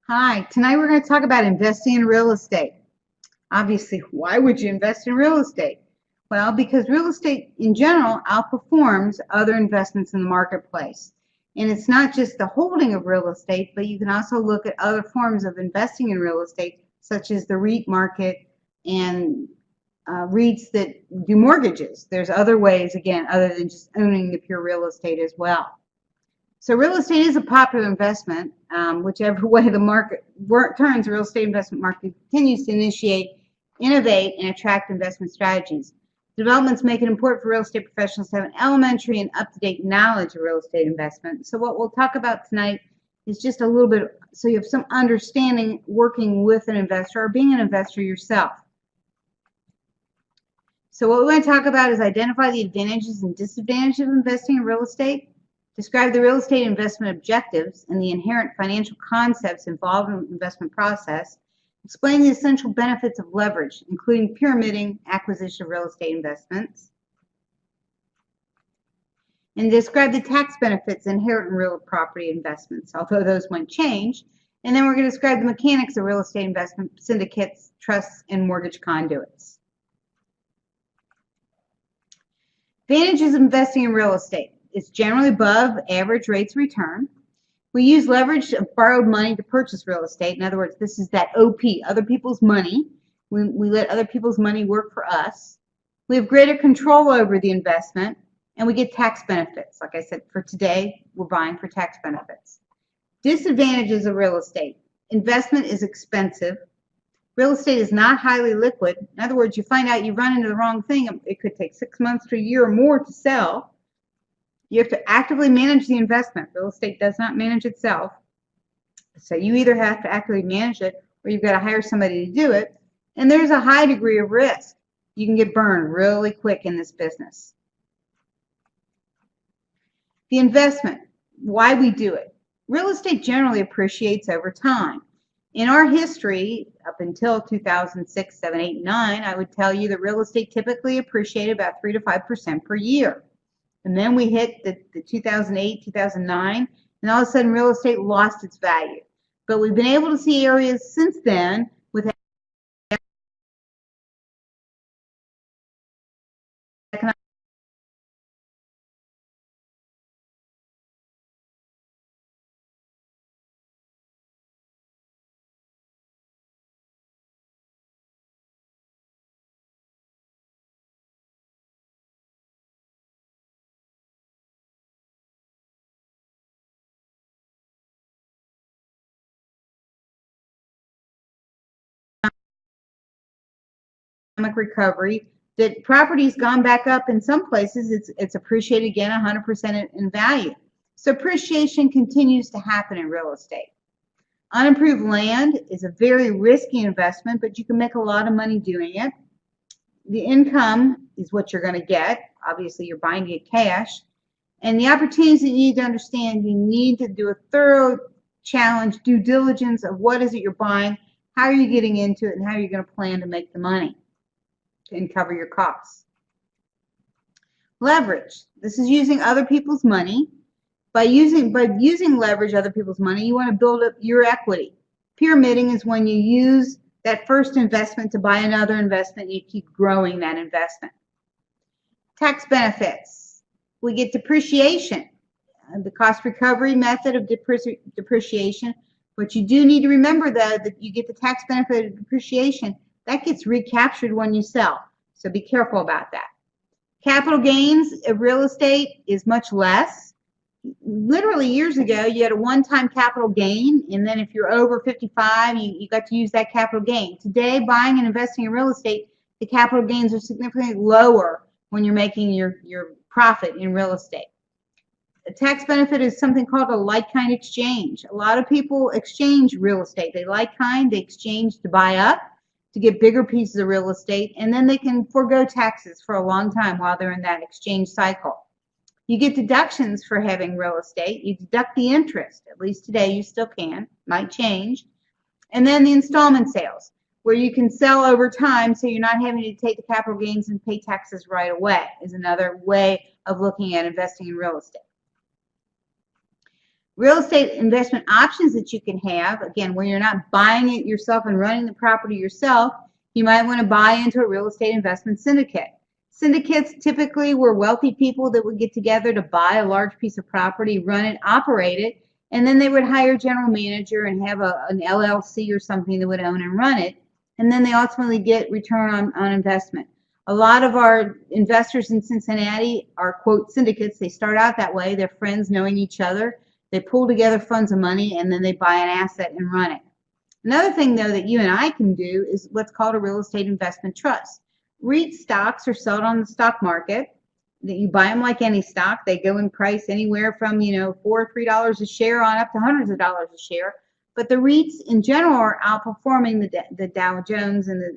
Hi, tonight we're going to talk about investing in real estate. Obviously, why would you invest in real estate? Well, because real estate in general outperforms other investments in the marketplace. And it's not just the holding of real estate, but you can also look at other forms of investing in real estate, such as the REIT market and REITs that do mortgages. There's other ways, again, other than just owning the pure real estate as well. So real estate is a popular investment. Whichever way the market turns, the real estate investment market continues to initiate, innovate, and attract investment strategies. Developments make it important for real estate professionals to have an elementary and up-to-date knowledge of real estate investment. So what we'll talk about tonight is just a little bit, so you have some understanding working with an investor or being an investor yourself. So what we're going to talk about is identify the advantages and disadvantages of investing in real estate. Describe the real estate investment objectives and the inherent financial concepts involved in the investment process. Explain the essential benefits of leverage, including pyramiding acquisition of real estate investments. And describe the tax benefits inherent in real property investments, although those might change. And then we're going to describe the mechanics of real estate investment syndicates, trusts, and mortgage conduits. Advantages of investing in real estate. It's generally above average rates of return. We use leverage of borrowed money to purchase real estate. In other words, this is that OP, other people's money. We let other people's money work for us. We have greater control over the investment, and we get tax benefits. Like I said, for today, we're buying for tax benefits. Disadvantages of real estate. Investment is expensive. Real estate is not highly liquid. In other words, you find out you run into the wrong thing. It could take 6 months to a year or more to sell. You have to actively manage the investment. Real estate does not manage itself. So you either have to actively manage it or you've got to hire somebody to do it. And there's a high degree of risk. You can get burned really quick in this business. The investment, why we do it. Real estate generally appreciates over time. In our history, up until 2006, 7, 8, 9, I would tell you that real estate typically appreciated about 3 to 5% per year. And then we hit the 2008, 2009, and all of a sudden real estate lost its value. But we've been able to see areas since then with economic recovery that property's gone back up. In some places it's appreciated again 100% in value. So appreciation continues to happen in real estate. Unimproved land is a very risky investment, but you can make a lot of money doing it. The income is what you're going to get. Obviously, you're buying it cash. And the opportunities that you need to understand, you need to do a thorough challenge, due diligence of what is it you're buying, how are you getting into it, and how are you going to plan to make the money and cover your costs. Leverage. This is using other people's money. By using leverage other people's money, you want to build up your equity. Pyramiding is when you use that first investment to buy another investment, you keep growing that investment. Tax benefits. We get depreciation. The cost recovery method of depreciation. But you do need to remember, though, that you get the tax benefit of depreciation. That gets recaptured when you sell. So be careful about that. Capital gains of real estate is much less. Literally years ago, you had a one-time capital gain, and then if you're over 55, you got to use that capital gain. Today, buying and investing in real estate, the capital gains are significantly lower when you're making your profit in real estate. A tax benefit is something called a like-kind exchange. A lot of people exchange real estate. They like-kind, they exchange to buy up, to get bigger pieces of real estate, and then they can forego taxes for a long time while they're in that exchange cycle. You get deductions for having real estate. You deduct the interest. At least today you still can. Might change. And then the installment sales, where you can sell over time so you're not having to take the capital gains and pay taxes right away, is another way of looking at investing in real estate. Real estate investment options that you can have, again, when you're not buying it yourself and running the property yourself, you might want to buy into a real estate investment syndicate. Syndicates typically were wealthy people that would get together to buy a large piece of property, run it, operate it, and then they would hire a general manager and have an LLC or something that would own and run it, and then they ultimately get return on investment. A lot of our investors in Cincinnati are, quote, syndicates. They start out that way. They're friends knowing each other. They pull together funds of money and then they buy an asset and run it. Another thing, though, that you and I can do is what's called a real estate investment trust. REIT stocks are sold on the stock market. That you buy them like any stock. They go in price anywhere from, $4 or $3 a share on up to hundreds of dollars a share. But the REITs in general are outperforming the Dow Jones and the